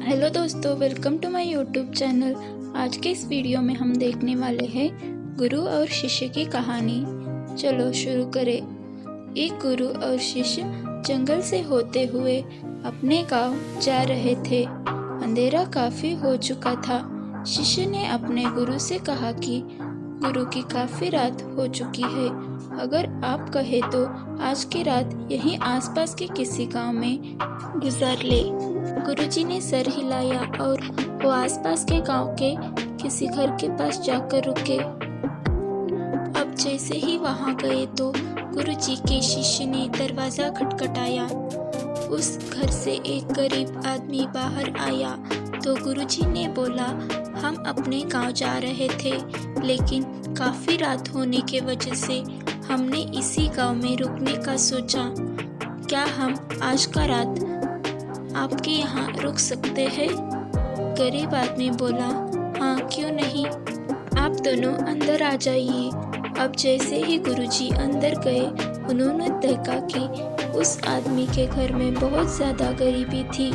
Hello दोस्तों, welcome to my YouTube channel. आज के इस वीडियो में हम देखने वाले हैं गुरु और शिष्य की कहानी। चलो शुरू करें। एक गुरु और शिष्य जंगल से होते हुए अपने गांव जा रहे थे। अंधेरा काफी हो चुका था। शिष्य ने अपने गुरु से कहा कि गुरु की काफी रात हो चुकी है, अगर आप कहे तो आज की रात यहीं आसपास के किसी गांव में गुजार ले। गुरुजी ने सर हिलाया और वो आसपास के गांव के किसी घर के पास जाकर रुके। अब जैसे ही वहां गए तो गुरुजी के शिष्य ने दरवाजा खटखटाया। उस घर से एक गरीब आदमी बाहर आया तो गुरुजी ने बोला, हम अपने गांव जा रहे थे, लेकिन काफी रात होने के वजह से हमने इसी गांव में रुकने का सोचा। क्या हम आज का रात आपके यहाँ रुक सकते हैं? गरीब आदमी बोला, हाँ क्यों नहीं, आप दोनों अंदर आ जाइए। अब जैसे ही गुरुजी अंदर गए, उन्होंने देखा कि उस आदमी के घर में बहुत ज्यादा गरीबी थी।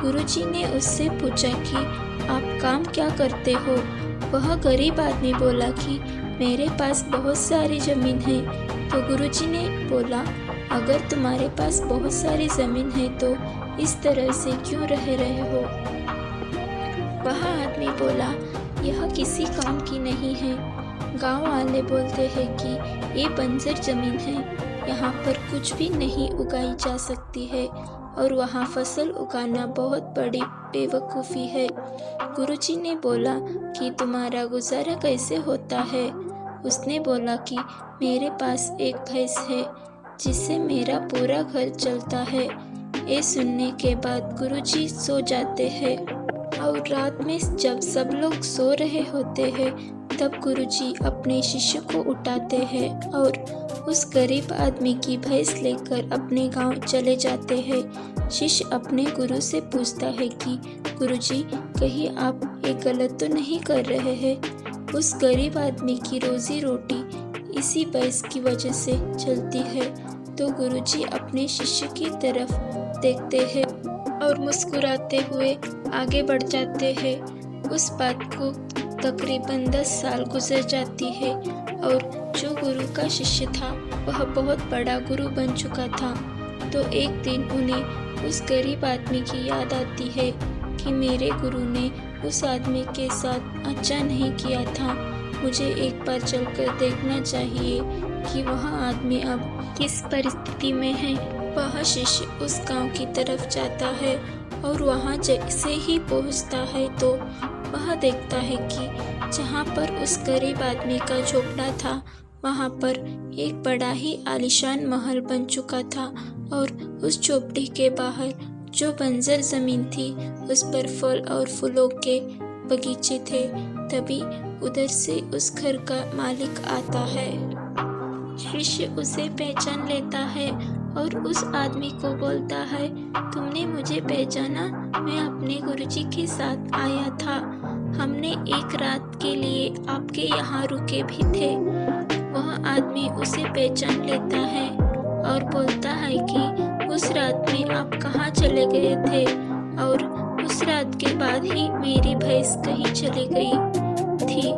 गुरुजी ने उससे पूछा कि आप काम क्या करते हो? वह गरीब आदमी बोला कि मेरे पास बहुत सारी जमीन है। तो गुरुजी ने बोला, अगर तुम्हारे पास बहुत सारी जमीन है तो इस तरह से क्यों रह रहे हो? वह आदमी बोला, यह किसी काम की नहीं है। गांव वाले बोलते हैं कि ये बंजर जमीन है, यहाँ पर कुछ भी नहीं उगाई जा सकती है और वहाँ फसल उगाना बहुत बड़ी बेवकूफ़ी है। गुरुजी ने बोला कि तुम्हारा गुजारा कैसे होता है? उसने बोला कि मेरे पास एक भैंस है जिससे मेरा पूरा घर चलता है। ये सुनने के बाद गुरुजी सो जाते हैं और रात में जब सब लोग सो रहे होते हैं तब गुरुजी अपने शिष्य को उठाते हैं और उस गरीब आदमी की भैंस लेकर अपने गांव चले जाते हैं। शिष्य अपने गुरु से पूछता है कि गुरुजी, कहीं आप ये गलत तो नहीं कर रहे हैं? उस गरीब आदमी की रोजी रोटी इसी भैंस की वजह से चलती है। तो गुरुजी अपने शिष्य की तरफ देखते हैं और मुस्कुराते हुए आगे बढ़ जाते हैं। उस बात को तकरीबन 10 साल गुजर जाती है और जो गुरु का शिष्य था वह बहुत बड़ा गुरु बन चुका था। तो एक दिन उन्हें उस गरीब आदमी की याद आती है कि मेरे गुरु ने उस आदमी के साथ अच्छा नहीं किया था। मुझे एक बार चलकर देखना चाहिए कि वह आदमी अब किस परिस्थिति में है। वह शिष्य उस गांव की तरफ जाता है और वहां जैसे ही पहुंचता है तो वह देखता है कि जहां पर उस गरीब आदमी का झोपड़ा था वहां पर एक बड़ा ही आलीशान महल बन चुका था और उस झोपड़ी के बाहर जो बंजर जमीन थी उस पर फल और फूलों के बगीचे थे। तभी उधर से उस घर का मालिक आता है। शिष्य उसे पहचान लेता है और उस आदमी को बोलता है, तुमने मुझे पहचाना? मैं अपने गुरुजी के साथ आया था। हमने एक रात के लिए आपके यहाँ रुके भी थे। वह आदमी उसे पहचान लेता है और बोलता है कि उस रात में आप कहाँ चले गए थे और उस रात के बाद ही मेरी भैंस कहीं चली गई थी।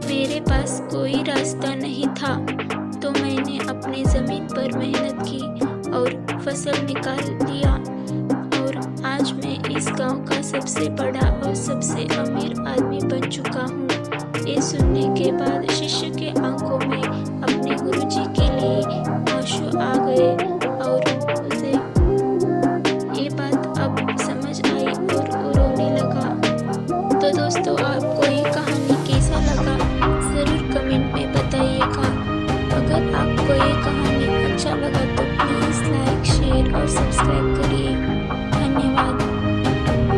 मेरे पास कोई रास्ता नहीं था तो मैंने अपनी ज़मीन पर मेहनत की और फसल निकाल लिया और आज मैं इस गांव का सबसे बड़ा और सबसे अमीर आदमी बन चुका हूँ। ये सुनने के बाद शिष्य के आंखों में अपने गुरुजी के लिए आंसू आ गए और उसे ये बात अब समझ आई और वो रोने लगा। तो दोस्तों, आपको ये कहानी कैसा लगा ज़रूर कमेंट में बताइएगा। अगर आपको ये कहानी अच्छा लगा तो प्लीज़ लाइक, शेयर और सब्सक्राइब करिए। धन्यवाद।